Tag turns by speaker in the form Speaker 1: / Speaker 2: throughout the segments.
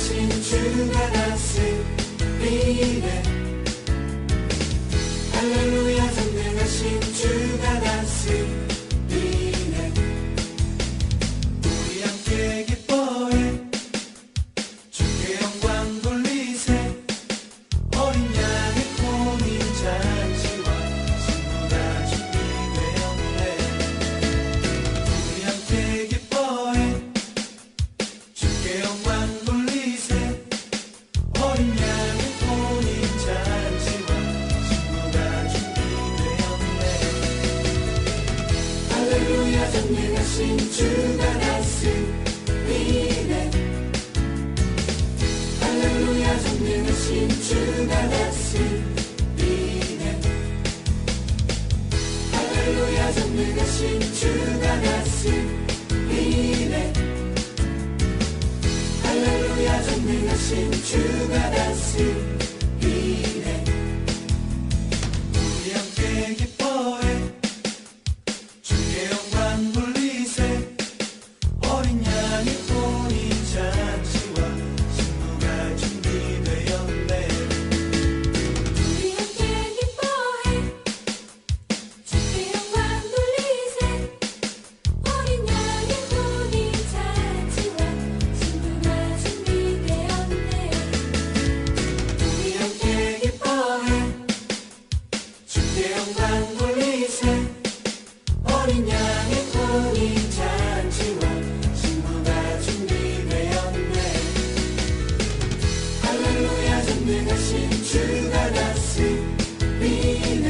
Speaker 1: 전능하신 주가 다스리네. 할렐루야 전능하신 주가 다스리네. 우리 함께 기뻐해 주께 영광 돌리세. 어린 양의 혼인 잔치와 신부가 준비되었네. 우리 함께 기뻐해 주께 영광 돌리세. 어린 양의 혼인 잔치와 신부가 준비되었네. 할렐루야 전능하신 주가 다스리네. 할렐루야 전능하신 주가 다스리네. 할렐루야 전능하신 주가 다스리네. 할렐루야 전능하신 주가 다스리네. 우리 함께 기뻐해 주께 영광 돌리세. 어린 양의 혼인 잔치와 신부가 준비되었네.
Speaker 2: 우리 함께 기뻐해 주께 영광 돌리세. 어린 양의 혼인 잔치와 신부가 준비되었네.
Speaker 1: 우리 함께 기뻐해 주께 영광 돌리세. 어린 양의 혼인 잔치와 신부가 준비되었네. 할렐루야 전능하신 주가 다스리네.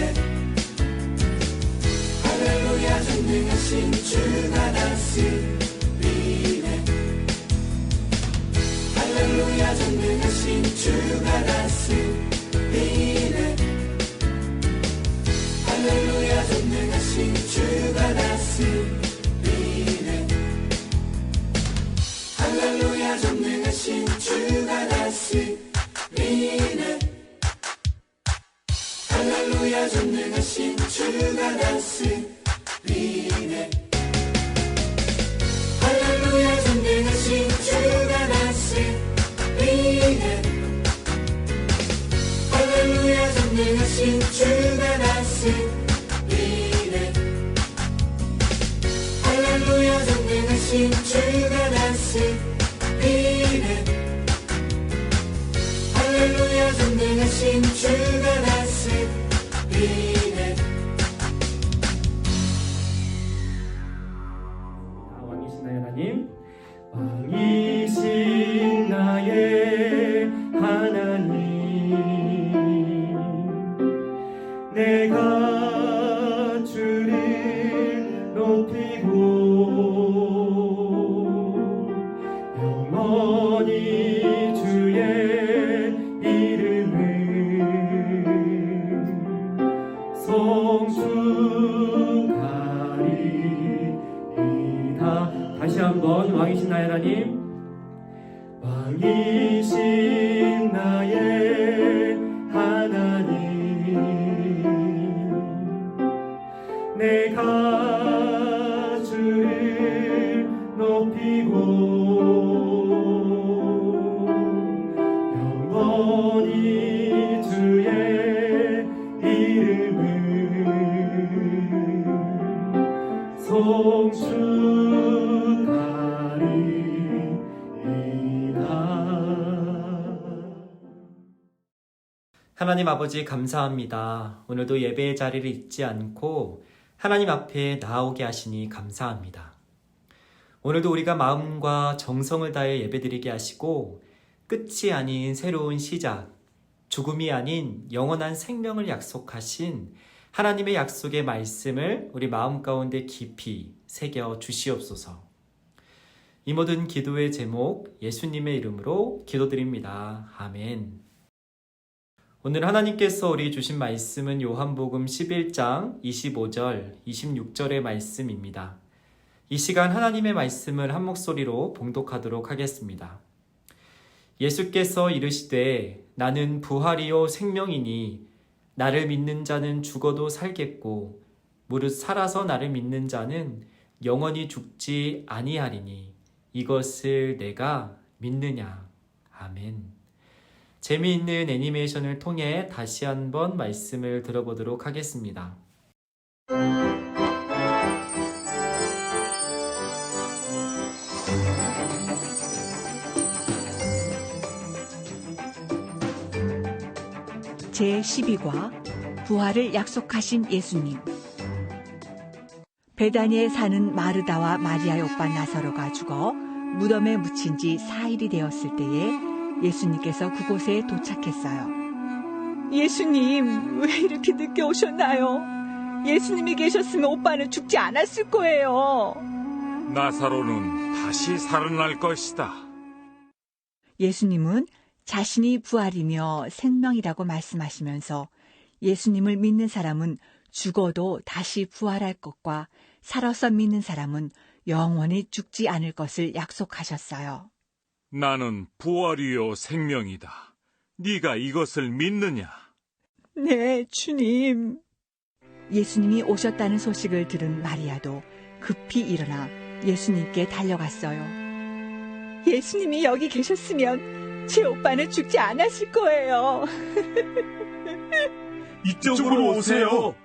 Speaker 1: 할렐루야 전능하신 주가 다스리네. 할렐루야 전능하신 주가 다스리네. 할렐루야 전능하신 주가 다스리네. 할렐루야 전능하신 주가 다스리네. 할렐루야 전능하신 주가 다스리네. 할렐루야 전능하신 주가 다스리네. 할렐루야 전능하신 주가 다스리네. 할렐루야 전능하신 주가 다스리네. 할렐루야 전능하신 주가 다스리네.
Speaker 3: 왕이신 나의 하나님, 왕이신 나의 하나님, 내가 주를 높이고 영원히 주의 이름을 성축하리이다. 다시 한번 왕이신 나의 하나님, 왕이신 나의 하나님, 내가 주를 높이고 영원히 주의 이름을 송축하리이다.
Speaker 4: 하나님 아버지 감사합니다. 오늘도 예배의 자리를 잊지 않고 하나님 앞에 나아오게 하시니 감사합니다. 오늘도 우리가 마음과 정성을 다해 예배드리게 하시고 끝이 아닌 새로운 시작, 죽음이 아닌 영원한 생명을 약속하신 하나님의 약속의 말씀을 우리 마음 가운데 깊이 새겨 주시옵소서. 이 모든 기도의 제목 예수님의 이름으로 기도드립니다. 아멘. 오늘 하나님께서 우리 주신 말씀은 요한복음 11장 25절, 26절의 말씀입니다. 이 시간 하나님의 말씀을 한 목소리로 봉독하도록 하겠습니다. 예수께서 이르시되 나는 부활이요 생명이니 나를 믿는 자는 죽어도 살겠고 무릇 살아서 나를 믿는 자는 영원히 죽지 아니하리니 이것을 내가 믿느냐. 아멘. 재미있는 애니메이션을 통해 다시 한번 말씀을 들어보도록 하겠습니다.
Speaker 5: 제12과 부활을 약속하신 예수님. 베다니에 사는 마르다와 마리아의 오빠 나사로가 죽어 무덤에 묻힌 지 4일이 되었을 때에 예수님께서 그곳에 도착했어요. 예수님, 왜 이렇게 늦게 오셨나요? 예수님이 계셨으면 오빠는 죽지 않았을 거예요.
Speaker 6: 나사로는 다시 살아날 것이다.
Speaker 5: 예수님은 자신이 부활이며 생명이라고 말씀하시면서 예수님을 믿는 사람은 죽어도 다시 부활할 것과 살아서 믿는 사람은 영원히 죽지 않을 것을 약속하셨어요.
Speaker 6: 나는 부활이요 생명이다. 네가 이것을 믿느냐?
Speaker 5: 네, 주님. 예수님이 오셨다는 소식을 들은 마리아도 급히 일어나 예수님께 달려갔어요. 예수님이 여기 계셨으면 제 오빠는 죽지 않았을 거예요.
Speaker 6: 이쪽으로 오세요.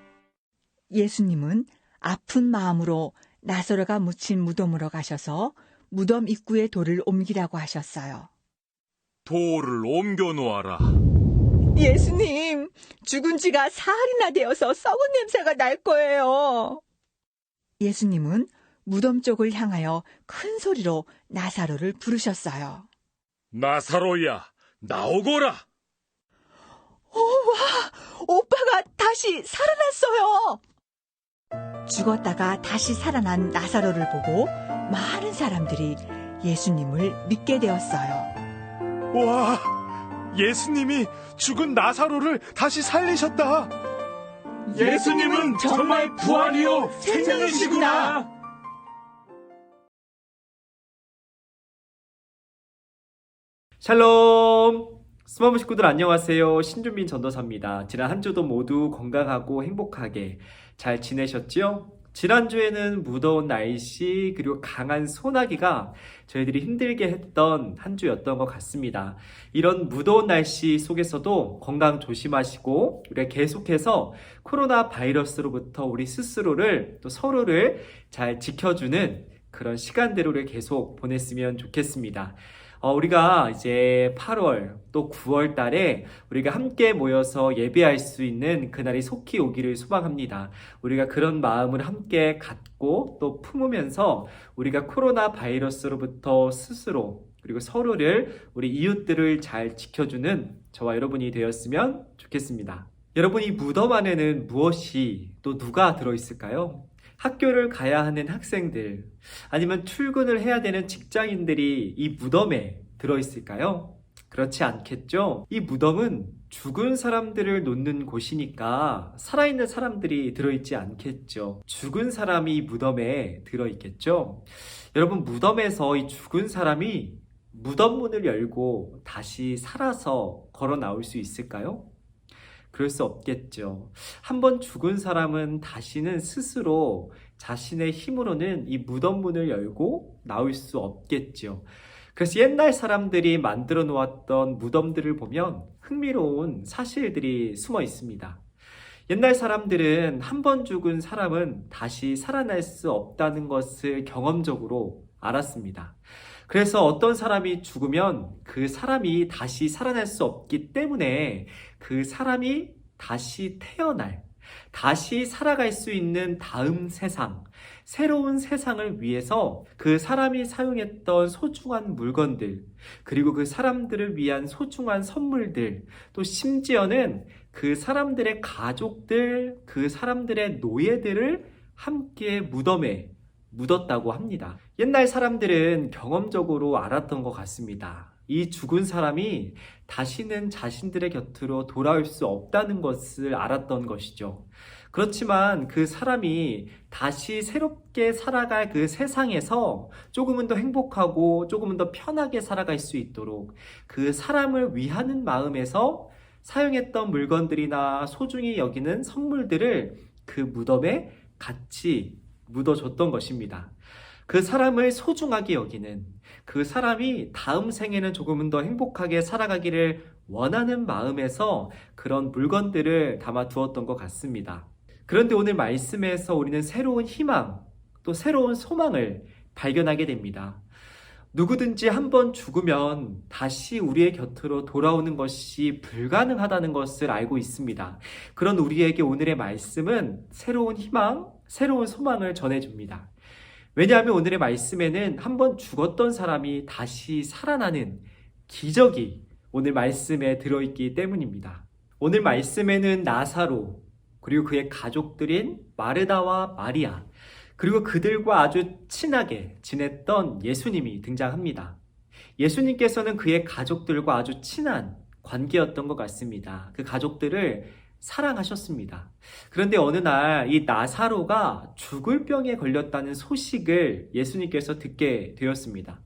Speaker 5: 예수님은 아픈 마음으로 나사로가 묻힌 무덤으로 가셔서 무덤 입구에 돌을 옮기라고 하셨어요.
Speaker 6: 돌을 옮겨 놓아라.
Speaker 5: 예수님, 죽은 지가 사흘이나 되어서 썩은 냄새가 날 거예요. 예수님은 무덤 쪽을 향하여 큰 소리로 나사로를 부르셨어요.
Speaker 6: 나사로야, 나오거라.
Speaker 5: 오빠가 다시 살아났어요. 죽었다가 다시 살아난 나사로를 보고 많은 사람들이 예수님을 믿게 되었어요.
Speaker 7: 와, 예수님이 죽은 나사로를 다시 살리셨다.
Speaker 6: 예수님은 정말 부활이요 생명이시구나.
Speaker 4: 샬롬! 스마트 식구들 안녕하세요. 신준민 전도사입니다. 지난 한 주도 모두 건강하고 행복하게 잘 지내셨죠? 지난주에는 무더운 날씨 그리고 강한 소나기가 저희들이 힘들게 했던 한 주였던 것 같습니다. 이런 무더운 날씨 속에서도 건강 조심하시고 우리가 계속해서 코로나 바이러스로부터 우리 스스로를 또 서로를 잘 지켜주는 그런 시간들을 우리가 계속 보냈으면 좋겠습니다. 우리가 이제 8월 또 9월 달에 우리가 함께 모여서 예배할 수 있는 그날이 속히 오기를 소망합니다. 우리가 그런 마음을 함께 갖고 또 품으면서 우리가 코로나 바이러스로부터 스스로 그리고 서로를 우리 이웃들을 잘 지켜주는 저와 여러분이 되었으면 좋겠습니다. 여러분, 이 무덤 안에는 무엇이 또 누가 들어있을까요? 학교를 가야 하는 학생들, 아니면 출근을 해야 되는 직장인들이 이 무덤에 들어있을까요? 그렇지 않겠죠? 이 무덤은 죽은 사람들을 놓는 곳이니까 살아있는 사람들이 들어있지 않겠죠. 죽은 사람이 이 무덤에 들어있겠죠? 여러분, 무덤에서 이 죽은 사람이 무덤 문을 열고 다시 살아서 걸어 나올 수 있을까요? 그럴 수 없겠죠. 한번 죽은 사람은 다시는 스스로 자신의 힘으로는 이 무덤 문을 열고 나올 수 없겠죠. 그래서 옛날 사람들이 만들어 놓았던 무덤들을 보면 흥미로운 사실들이 숨어 있습니다. 옛날 사람들은 한 번 죽은 사람은 다시 살아날 수 없다는 것을 경험적으로 알았습니다. 그래서 어떤 사람이 죽으면 그 사람이 다시 살아날 수 없기 때문에 그 사람이 다시 태어날, 다시 살아갈 수 있는 다음 세상, 새로운 세상을 위해서 그 사람이 사용했던 소중한 물건들, 그리고 그 사람들을 위한 소중한 선물들, 또 심지어는 그 사람들의 가족들, 그 사람들의 노예들을 함께 무덤에 묻었다고 합니다. 옛날 사람들은 경험적으로 알았던 것 같습니다. 이 죽은 사람이 다시는 자신들의 곁으로 돌아올 수 없다는 것을 알았던 것이죠. 그렇지만 그 사람이 다시 새롭게 살아갈 그 세상에서 조금은 더 행복하고 조금은 더 편하게 살아갈 수 있도록 그 사람을 위하는 마음에서 사용했던 물건들이나 소중히 여기는 선물들을 그 무덤에 같이 묻어줬던 것입니다. 그 사람을 소중하게 여기는, 그 사람이 다음 생에는 조금은 더 행복하게 살아가기를 원하는 마음에서 그런 물건들을 담아 두었던 것 같습니다. 그런데 오늘 말씀에서 우리는 새로운 희망, 또 새로운 소망을 발견하게 됩니다. 누구든지 한번 죽으면 다시 우리의 곁으로 돌아오는 것이 불가능하다는 것을 알고 있습니다. 그런 우리에게 오늘의 말씀은 새로운 희망, 새로운 소망을 전해줍니다. 왜냐하면 오늘의 말씀에는 한번 죽었던 사람이 다시 살아나는 기적이 오늘 말씀에 들어있기 때문입니다. 오늘 말씀에는 나사로, 그리고 그의 가족들인 마르다와 마리아, 그리고 그들과 아주 친하게 지냈던 예수님이 등장합니다. 예수님께서는 그의 가족들과 아주 친한 관계였던 것 같습니다. 그 가족들을 사랑하셨습니다. 그런데 어느 날 이 나사로가 죽을 병에 걸렸다는 소식을 예수님께서 듣게 되었습니다.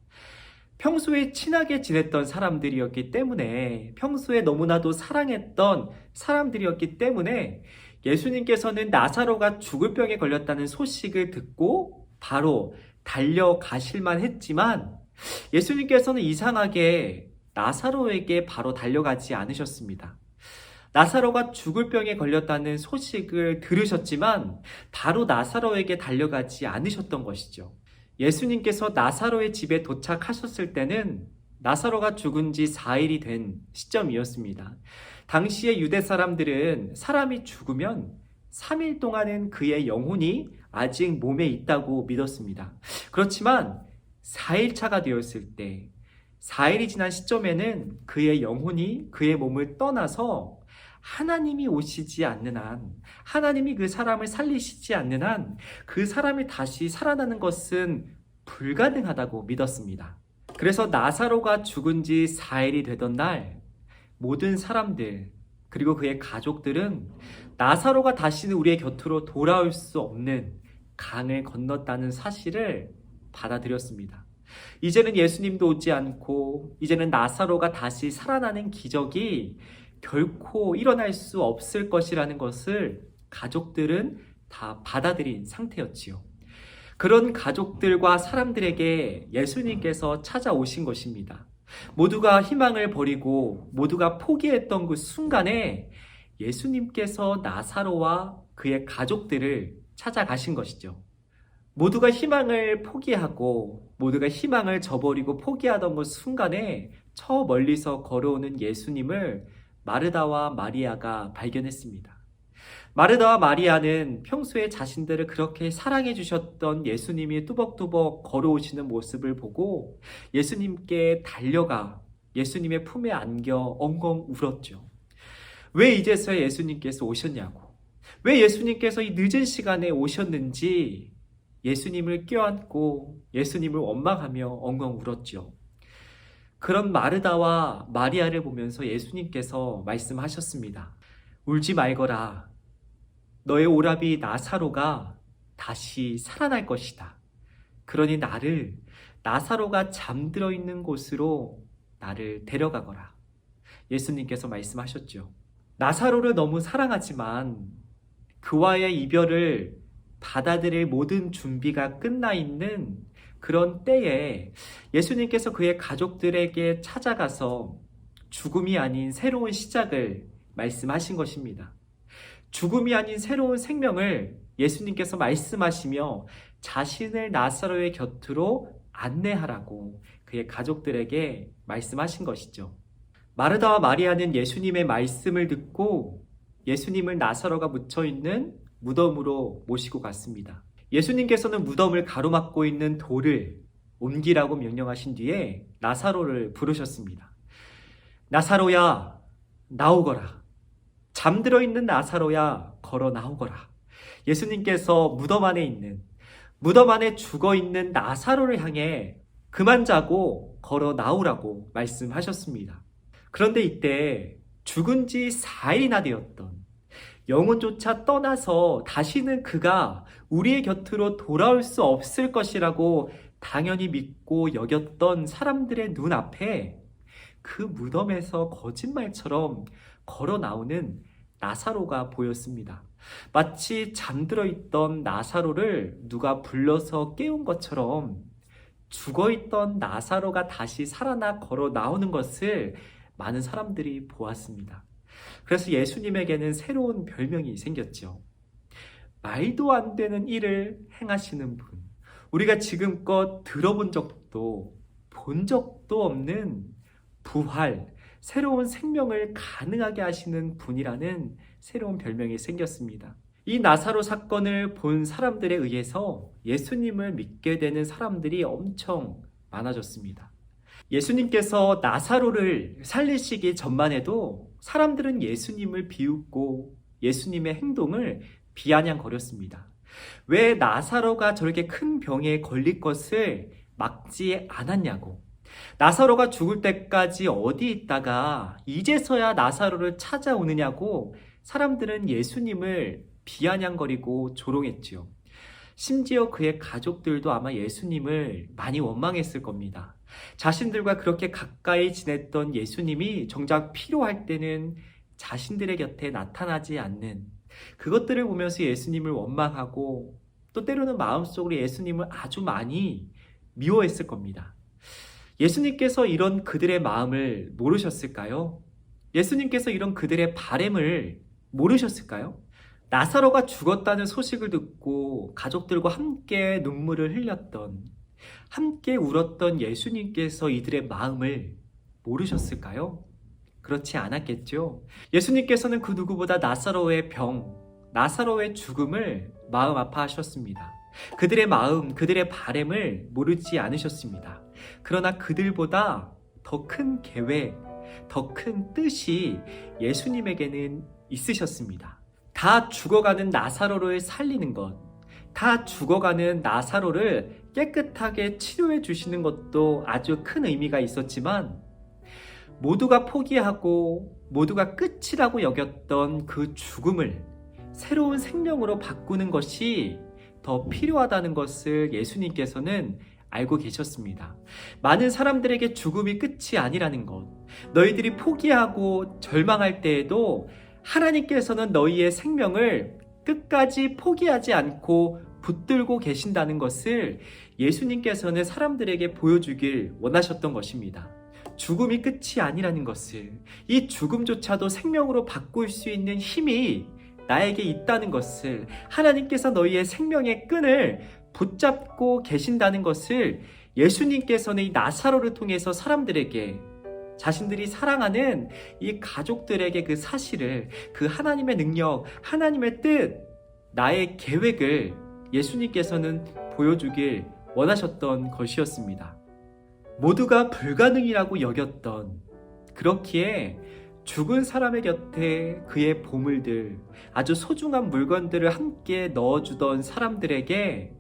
Speaker 4: 평소에 친하게 지냈던 사람들이었기 때문에, 평소에 너무나도 사랑했던 사람들이었기 때문에 예수님께서는 나사로가 죽을 병에 걸렸다는 소식을 듣고 바로 달려가실만 했지만 예수님께서는 이상하게 나사로에게 바로 달려가지 않으셨습니다. 나사로가 죽을 병에 걸렸다는 소식을 들으셨지만 바로 나사로에게 달려가지 않으셨던 것이죠. 예수님께서 나사로의 집에 도착하셨을 때는 나사로가 죽은 지 4일이 된 시점이었습니다. 당시의 유대 사람들은 사람이 죽으면 3일 동안은 그의 영혼이 아직 몸에 있다고 믿었습니다. 그렇지만 4일 차가 되었을 때, 4일이 지난 시점에는 그의 영혼이 그의 몸을 떠나서 하나님이 오시지 않는 한, 하나님이 그 사람을 살리시지 않는 한 그 사람이 다시 살아나는 것은 불가능하다고 믿었습니다. 그래서 나사로가 죽은 지 4일이 되던 날 모든 사람들, 그리고 그의 가족들은 나사로가 다시는 우리의 곁으로 돌아올 수 없는 강을 건넜다는 사실을 받아들였습니다. 이제는 예수님도 오지 않고 이제는 나사로가 다시 살아나는 기적이 결코 일어날 수 없을 것이라는 것을 가족들은 다 받아들인 상태였지요. 그런 가족들과 사람들에게 예수님께서 찾아오신 것입니다. 모두가 희망을 버리고 모두가 포기했던 그 순간에 예수님께서 나사로와 그의 가족들을 찾아가신 것이죠. 모두가 희망을 포기하고 모두가 희망을 저버리고 포기하던 그 순간에 저 멀리서 걸어오는 예수님을 마르다와 마리아가 발견했습니다. 마르다와 마리아는 평소에 자신들을 그렇게 사랑해 주셨던 예수님이 뚜벅뚜벅 걸어오시는 모습을 보고 예수님께 달려가 예수님의 품에 안겨 엉엉 울었죠. 왜 이제서야 예수님께서 오셨냐고, 왜 예수님께서 이 늦은 시간에 오셨는지 예수님을 껴안고 예수님을 원망하며 엉엉 울었죠. 그런 마르다와 마리아를 보면서 예수님께서 말씀하셨습니다. 울지 말거라. 너의 오라비 나사로가 다시 살아날 것이다. 그러니 나를 나사로가 잠들어 있는 곳으로 나를 데려가거라. 예수님께서 말씀하셨죠. 나사로를 너무 사랑하지만 그와의 이별을 받아들일 모든 준비가 끝나 있는 그런 때에 예수님께서 그의 가족들에게 찾아가서 죽음이 아닌 새로운 시작을 말씀하신 것입니다. 죽음이 아닌 새로운 생명을 예수님께서 말씀하시며 자신을 나사로의 곁으로 안내하라고 그의 가족들에게 말씀하신 것이죠. 마르다와 마리아는 예수님의 말씀을 듣고 예수님을 나사로가 묻혀있는 무덤으로 모시고 갔습니다. 예수님께서는 무덤을 가로막고 있는 돌을 옮기라고 명령하신 뒤에 나사로를 부르셨습니다. 나사로야, 나오거라. 잠들어 있는 나사로야, 걸어 나오거라. 예수님께서 무덤 안에 죽어 있는 나사로를 향해 그만 자고 걸어 나오라고 말씀하셨습니다. 그런데 이때 죽은 지 4일이나 되었던, 영혼조차 떠나서 다시는 그가 우리의 곁으로 돌아올 수 없을 것이라고 당연히 믿고 여겼던 사람들의 눈앞에 그 무덤에서 거짓말처럼 걸어 나오는 나사로가 보였습니다. 마치 잠들어 있던 나사로를 누가 불러서 깨운 것처럼 죽어있던 나사로가 다시 살아나 걸어 나오는 것을 많은 사람들이 보았습니다. 그래서 예수님에게는 새로운 별명이 생겼죠. 말도 안 되는 일을 행하시는 분, 우리가 지금껏 들어본 적도 본 적도 없는 부활, 새로운 생명을 가능하게 하시는 분이라는 새로운 별명이 생겼습니다. 이 나사로 사건을 본 사람들에 의해서 예수님을 믿게 되는 사람들이 엄청 많아졌습니다. 예수님께서 나사로를 살리시기 전만 해도 사람들은 예수님을 비웃고 예수님의 행동을 비아냥거렸습니다. 왜 나사로가 저렇게 큰 병에 걸릴 것을 막지 않았냐고. 나사로가 죽을 때까지 어디 있다가 이제서야 나사로를 찾아오느냐고 사람들은 예수님을 비아냥거리고 조롱했지요. 심지어 그의 가족들도 아마 예수님을 많이 원망했을 겁니다. 자신들과 그렇게 가까이 지냈던 예수님이 정작 필요할 때는 자신들의 곁에 나타나지 않는 그것들을 보면서 예수님을 원망하고 또 때로는 마음속으로 예수님을 아주 많이 미워했을 겁니다. 예수님께서 이런 그들의 마음을 모르셨을까요? 예수님께서 이런 그들의 바램을 모르셨을까요? 나사로가 죽었다는 소식을 듣고 가족들과 함께 눈물을 흘렸던, 함께 울었던 예수님께서 이들의 마음을 모르셨을까요? 그렇지 않았겠죠. 예수님께서는 그 누구보다 나사로의 병, 나사로의 죽음을 마음 아파하셨습니다. 그들의 마음, 그들의 바램을 모르지 않으셨습니다. 그러나 그들보다 더 큰 계획, 더 큰 뜻이 예수님에게는 있으셨습니다. 다 죽어가는 나사로를 살리는 것, 다 죽어가는 나사로를 깨끗하게 치료해 주시는 것도 아주 큰 의미가 있었지만 모두가 포기하고 모두가 끝이라고 여겼던 그 죽음을 새로운 생명으로 바꾸는 것이 더 필요하다는 것을 예수님께서는 알고 계셨습니다. 많은 사람들에게 죽음이 끝이 아니라는 것, 너희들이 포기하고 절망할 때에도 하나님께서는 너희의 생명을 끝까지 포기하지 않고 붙들고 계신다는 것을 예수님께서는 사람들에게 보여주길 원하셨던 것입니다. 죽음이 끝이 아니라는 것을, 이 죽음조차도 생명으로 바꿀 수 있는 힘이 나에게 있다는 것을, 하나님께서 너희의 생명의 끈을 붙잡고 계신다는 것을 예수님께서는 이 나사로를 통해서 사람들에게, 자신들이 사랑하는 이 가족들에게 그 사실을, 그 하나님의 능력, 하나님의 뜻, 나의 계획을 예수님께서는 보여주길 원하셨던 것이었습니다. 모두가 불가능이라고 여겼던, 그렇기에 죽은 사람의 곁에 그의 보물들, 아주 소중한 물건들을 함께 넣어주던 사람들에게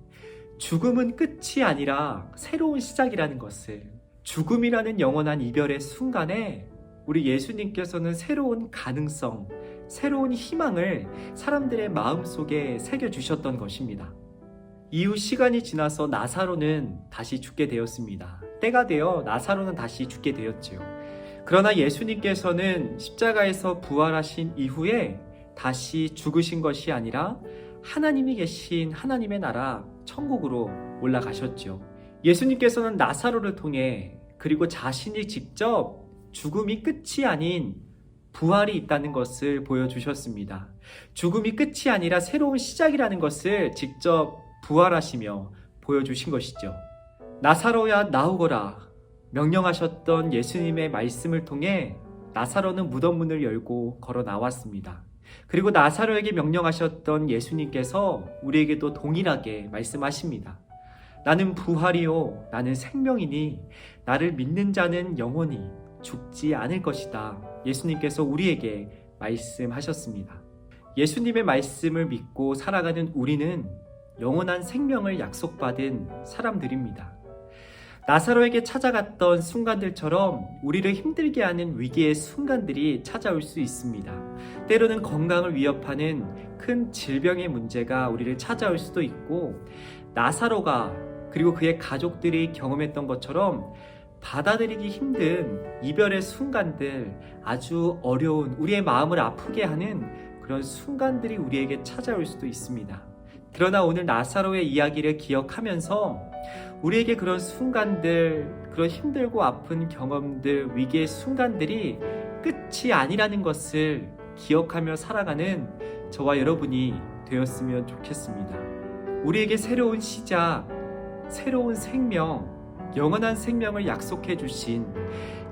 Speaker 4: 죽음은 끝이 아니라 새로운 시작이라는 것을, 죽음이라는 영원한 이별의 순간에 우리 예수님께서는 새로운 가능성, 새로운 희망을 사람들의 마음속에 새겨주셨던 것입니다. 이후 시간이 지나서 나사로는 다시 죽게 되었습니다. 때가 되어 나사로는 다시 죽게 되었지요. 그러나 예수님께서는 십자가에서 부활하신 이후에 다시 죽으신 것이 아니라 하나님이 계신 하나님의 나라 천국으로 올라가셨죠. 예수님께서는 나사로를 통해, 그리고 자신이 직접 죽음이 끝이 아닌 부활이 있다는 것을 보여주셨습니다. 죽음이 끝이 아니라 새로운 시작이라는 것을 직접 부활하시며 보여주신 것이죠. 나사로야 나오거라 명령하셨던 예수님의 말씀을 통해 나사로는 무덤 문을 열고 걸어 나왔습니다. 그리고 나사로에게 명령하셨던 예수님께서 우리에게도 동일하게 말씀하십니다. 나는 부활이요 나는 생명이니 나를 믿는 자는 영원히 죽지 않을 것이다. 예수님께서 우리에게 말씀하셨습니다. 예수님의 말씀을 믿고 살아가는 우리는 영원한 생명을 약속받은 사람들입니다. 나사로에게 찾아갔던 순간들처럼 우리를 힘들게 하는 위기의 순간들이 찾아올 수 있습니다. 때로는 건강을 위협하는 큰 질병의 문제가 우리를 찾아올 수도 있고, 나사로가 그리고 그의 가족들이 경험했던 것처럼 받아들이기 힘든 이별의 순간들, 아주 어려운, 우리의 마음을 아프게 하는 그런 순간들이 우리에게 찾아올 수도 있습니다. 그러나 오늘 나사로의 이야기를 기억하면서 우리에게 그런 순간들, 그런 힘들고 아픈 경험들, 위기의 순간들이 끝이 아니라는 것을 기억하며 살아가는 저와 여러분이 되었으면 좋겠습니다. 우리에게 새로운 시작, 새로운 생명, 영원한 생명을 약속해 주신,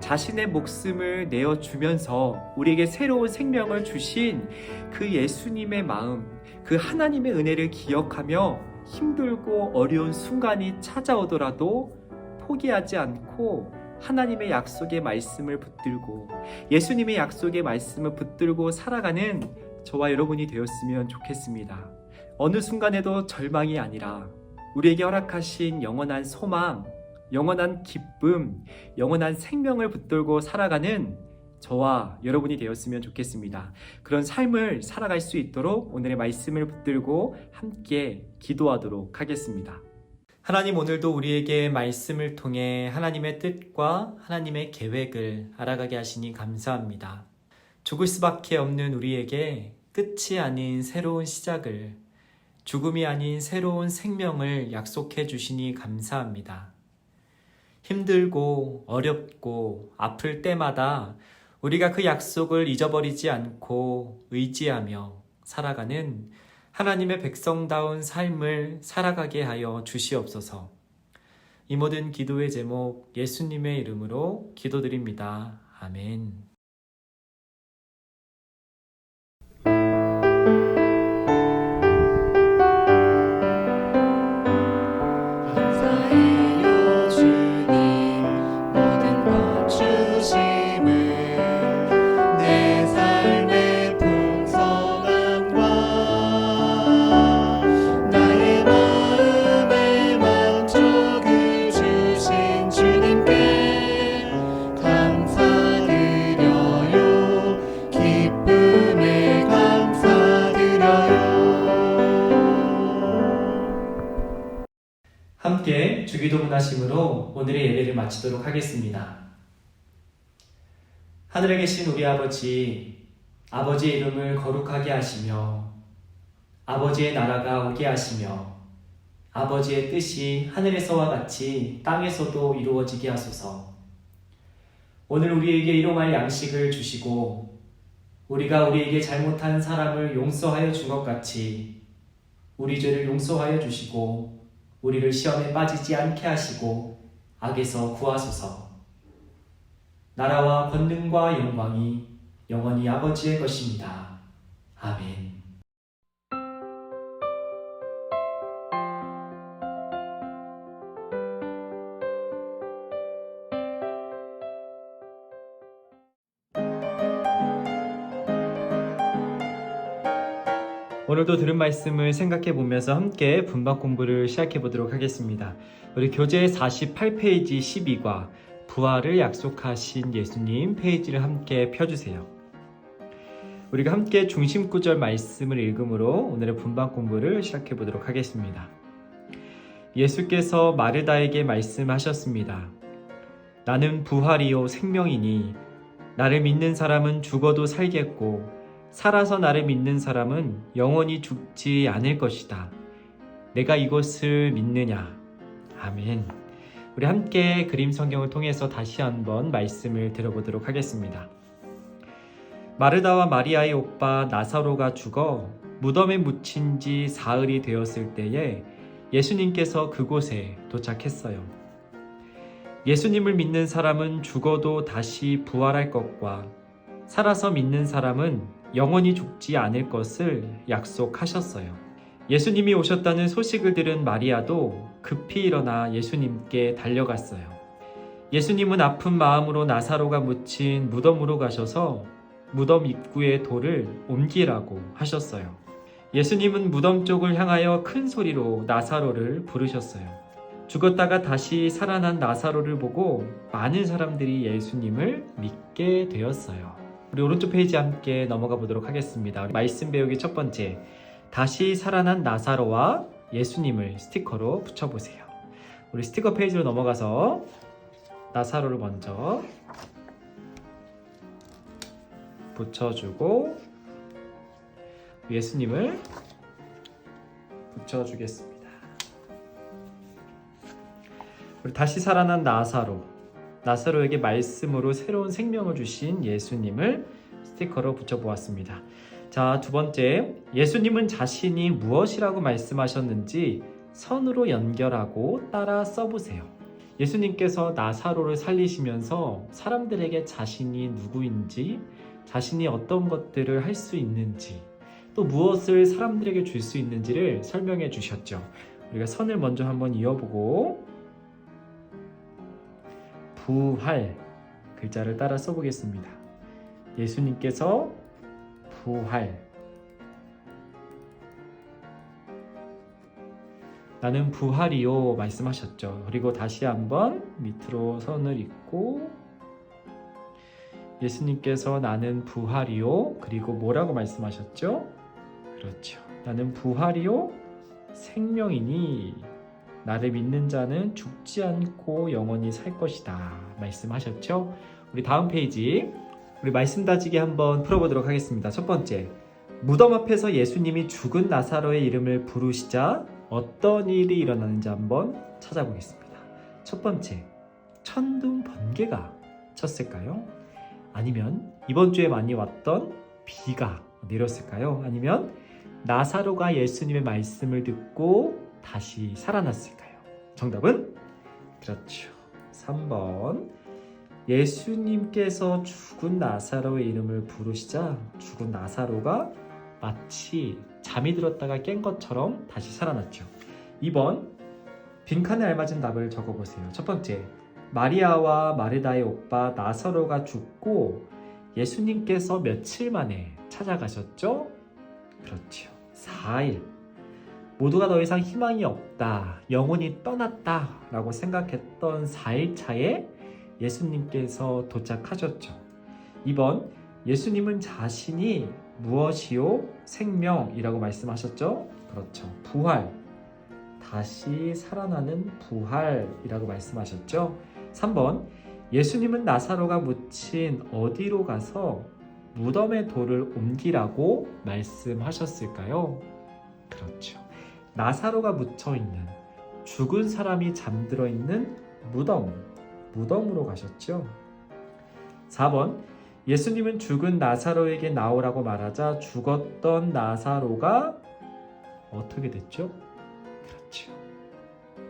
Speaker 4: 자신의 목숨을 내어주면서 우리에게 새로운 생명을 주신 그 예수님의 마음, 그 하나님의 은혜를 기억하며 힘들고 어려운 순간이 찾아오더라도 포기하지 않고 하나님의 약속의 말씀을 붙들고 예수님의 약속의 말씀을 붙들고 살아가는 저와 여러분이 되었으면 좋겠습니다. 어느 순간에도 절망이 아니라 우리에게 허락하신 영원한 소망, 영원한 기쁨, 영원한 생명을 붙들고 살아가는 저와 여러분이 되었으면 좋겠습니다. 그런 삶을 살아갈 수 있도록 오늘의 말씀을 붙들고 함께 기도하도록 하겠습니다. 하나님, 오늘도 우리에게 말씀을 통해 하나님의 뜻과 하나님의 계획을 알아가게 하시니 감사합니다. 죽을 수밖에 없는 우리에게 끝이 아닌 새로운 시작을, 죽음이 아닌 새로운 생명을 약속해 주시니 감사합니다. 힘들고 어렵고 아플 때마다 우리가 그 약속을 잊어버리지 않고 의지하며 살아가는 하나님의 백성다운 삶을 살아가게 하여 주시옵소서. 이 모든 기도의 제목 예수님의 이름으로 기도드립니다. 아멘.
Speaker 2: 감사해요 주님 모든 것 주심을 내 삶의 풍성함과 나의 마음의 만족을 주신 주님께 감사드려요 기쁨에 감사드려요.
Speaker 4: 함께 주기도문 하심으로 오늘의 예배를 마치도록 하겠습니다. 하늘에 계신 우리 아버지, 아버지의 이름을 거룩하게 하시며 아버지의 나라가 오게 하시며 아버지의 뜻이 하늘에서와 같이 땅에서도 이루어지게 하소서. 오늘 우리에게 일용할 양식을 주시고 우리가 우리에게 잘못한 사람을 용서하여 준 것 같이 우리 죄를 용서하여 주시고 우리를 시험에 빠지지 않게 하시고 악에서 구하소서. 나라와 권능과 영광이 영원히 아버지의 것입니다. 아멘. 오늘도 들은 말씀을 생각해 보면서 함께 분박 공부를 시작해 보도록 하겠습니다. 우리 교재 48페이지 12과 부활을 약속하신 예수님 페이지를 함께 펴주세요. 우리가 함께 중심 구절 말씀을 읽음으로 오늘의 분박 공부를 시작해 보도록 하겠습니다. 예수께서 마르다에게 말씀하셨습니다. 나는 부활이요 생명이니 나를 믿는 사람은 죽어도 살겠고 살아서 나를 믿는 사람은 영원히 죽지 않을 것이다. 내가 이것을 믿느냐? 아멘. 우리 함께 그림 성경을 통해서 다시 한번 말씀을 들어보도록 하겠습니다. 마르다와 마리아의 오빠 나사로가 죽어 무덤에 묻힌 지 사흘이 되었을 때에 예수님께서 그곳에 도착했어요. 예수님을 믿는 사람은 죽어도 다시 부활할 것과 살아서 믿는 사람은 영원히 죽지 않을 것을 약속하셨어요. 예수님이 오셨다는 소식을 들은 마리아도 급히 일어나 예수님께 달려갔어요. 예수님은 아픈 마음으로 나사로가 묻힌 무덤으로 가셔서 무덤 입구의 돌을 옮기라고 하셨어요. 예수님은 무덤 쪽을 향하여 큰 소리로 나사로를 부르셨어요. 죽었다가 다시 살아난 나사로를 보고 많은 사람들이 예수님을 믿게 되었어요. 우리 오른쪽 페이지 함께 넘어가 보도록 하겠습니다. 말씀 배우기 첫 번째, 다시 살아난 나사로와 예수님을 스티커로 붙여보세요. 우리 스티커 페이지로 넘어가서 나사로를 먼저 붙여주고 예수님을 붙여주겠습니다. 우리 다시 살아난 나사로에게 말씀으로 새로운 생명을 주신 예수님을 스티커로 붙여보았습니다. 자, 두 번째, 예수님은 자신이 무엇이라고 말씀하셨는지 선으로 연결하고 따라 써보세요. 예수님께서 나사로를 살리시면서 사람들에게 자신이 누구인지, 자신이 어떤 것들을 할 수 있는지, 또 무엇을 사람들에게 줄 수 있는지를 설명해 주셨죠. 우리가 선을 먼저 한번 이어보고 부활 글자를 따라 써보겠습니다. 예수님께서 부활, 나는 부활이요 말씀하셨죠. 그리고 다시 한번 밑으로 선을 잇고 예수님께서 나는 부활이요, 그리고 뭐라고 말씀하셨죠? 그렇죠. 나는 부활이요 생명이니 나를 믿는 자는 죽지 않고 영원히 살 것이다 말씀하셨죠. 우리 다음 페이지 우리 말씀 다지기 한번 풀어보도록 하겠습니다. 첫 번째, 무덤 앞에서 예수님이 죽은 나사로의 이름을 부르시자 어떤 일이 일어나는지 한번 찾아보겠습니다. 첫 번째, 천둥 번개가 쳤을까요? 아니면 이번 주에 많이 왔던 비가 내렸을까요? 아니면 나사로가 예수님의 말씀을 듣고 다시 살아났을까요? 정답은 그렇죠. 3번. 예수님께서 죽은 나사로의 이름을 부르시자 죽은 나사로가 마치 잠이 들었다가 깬 것처럼 다시 살아났죠. 2번. 빈칸에 알맞은 답을 적어보세요. 첫 번째, 마리아와 마르다의 오빠 나사로가 죽고 예수님께서 며칠 만에 찾아가셨죠? 그렇죠. 4일. 모두가 더 이상 희망이 없다, 영혼이 떠났다 라고 생각했던 4일 차에 예수님께서 도착하셨죠. 2번, 예수님은 자신이 무엇이요? 생명이라고 말씀하셨죠? 그렇죠. 부활, 다시 살아나는 부활이라고 말씀하셨죠. 3번, 예수님은 나사로가 묻힌 어디로 가서 무덤의 돌을 옮기라고 말씀하셨을까요? 그렇죠. 나사로가 묻혀있는, 죽은 사람이 잠들어 있는 무덤으로 가셨죠. 4번, 예수님은 죽은 나사로에게 나오라고 말하자 죽었던 나사로가 어떻게 됐죠? 그렇죠.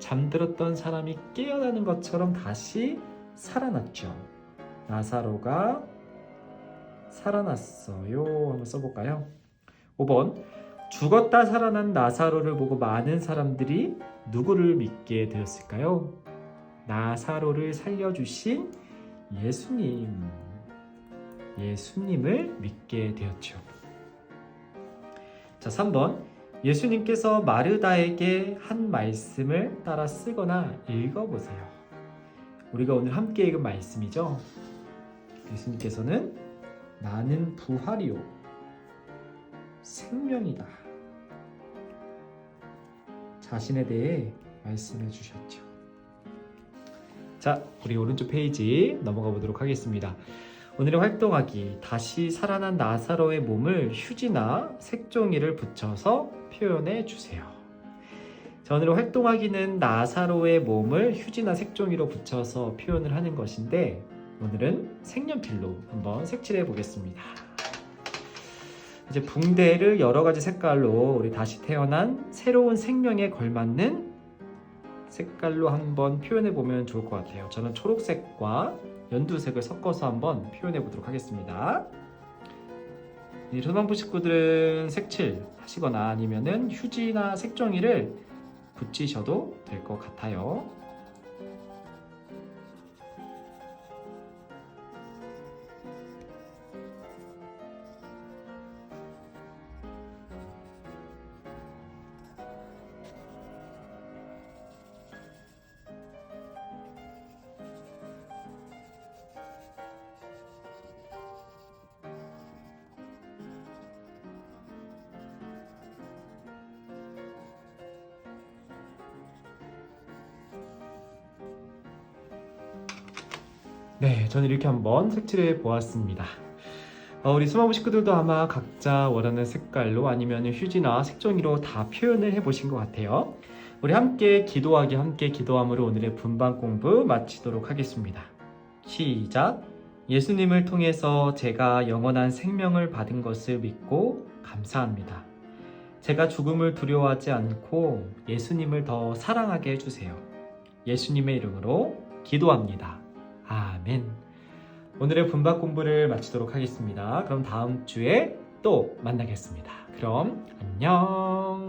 Speaker 4: 잠들었던 사람이 깨어나는 것처럼 다시 살아났죠. 나사로가 살아났어요. 한번 써볼까요? 5번, 죽었다 살아난 나사로를 보고 많은 사람들이 누구를 믿게 되었을까요? 나사로를 살려주신 예수님을 믿게 되었죠. 자, 3번, 예수님께서 마르다에게 한 말씀을 따라 쓰거나 읽어보세요. 우리가 오늘 함께 읽은 말씀이죠. 예수님께서는 나는 부활이요 생명이다, 자신에 대해 말씀해 주셨죠. 자, 우리 오른쪽 페이지 넘어가 보도록 하겠습니다. 오늘의 활동하기, 다시 살아난 나사로의 몸을 휴지나 색종이를 붙여서 표현해 주세요. 자, 오늘의 활동하기는 나사로의 몸을 휴지나 색종이로 붙여서 표현을 하는 것인데, 오늘은 색연필로 한번 색칠해 보겠습니다. 이제 붕대를 여러 가지 색깔로 우리 다시 태어난 새로운 생명에 걸맞는 색깔로 한번 표현해 보면 좋을 것 같아요. 저는 초록색과 연두색을 섞어서 한번 표현해 보도록 하겠습니다. 소방부 식구들은 색칠 하시거나 아니면은 휴지나 색종이를 붙이셔도 될 것 같아요. 네, 저는 이렇게 한번 색칠해 보았습니다. 우리 수마부 식구들도 아마 각자 원하는 색깔로 아니면 휴지나 색종이로 다 표현을 해보신 것 같아요. 우리 함께 기도하기 함께 기도함으로 오늘의 분반 공부 마치도록 하겠습니다. 시작! 예수님을 통해서 제가 영원한 생명을 받은 것을 믿고 감사합니다. 제가 죽음을 두려워하지 않고 예수님을 더 사랑하게 해주세요. 예수님의 이름으로 기도합니다. 아멘. 오늘의 분반 공부를 마치도록 하겠습니다. 그럼 다음 주에 또 만나겠습니다. 그럼 안녕.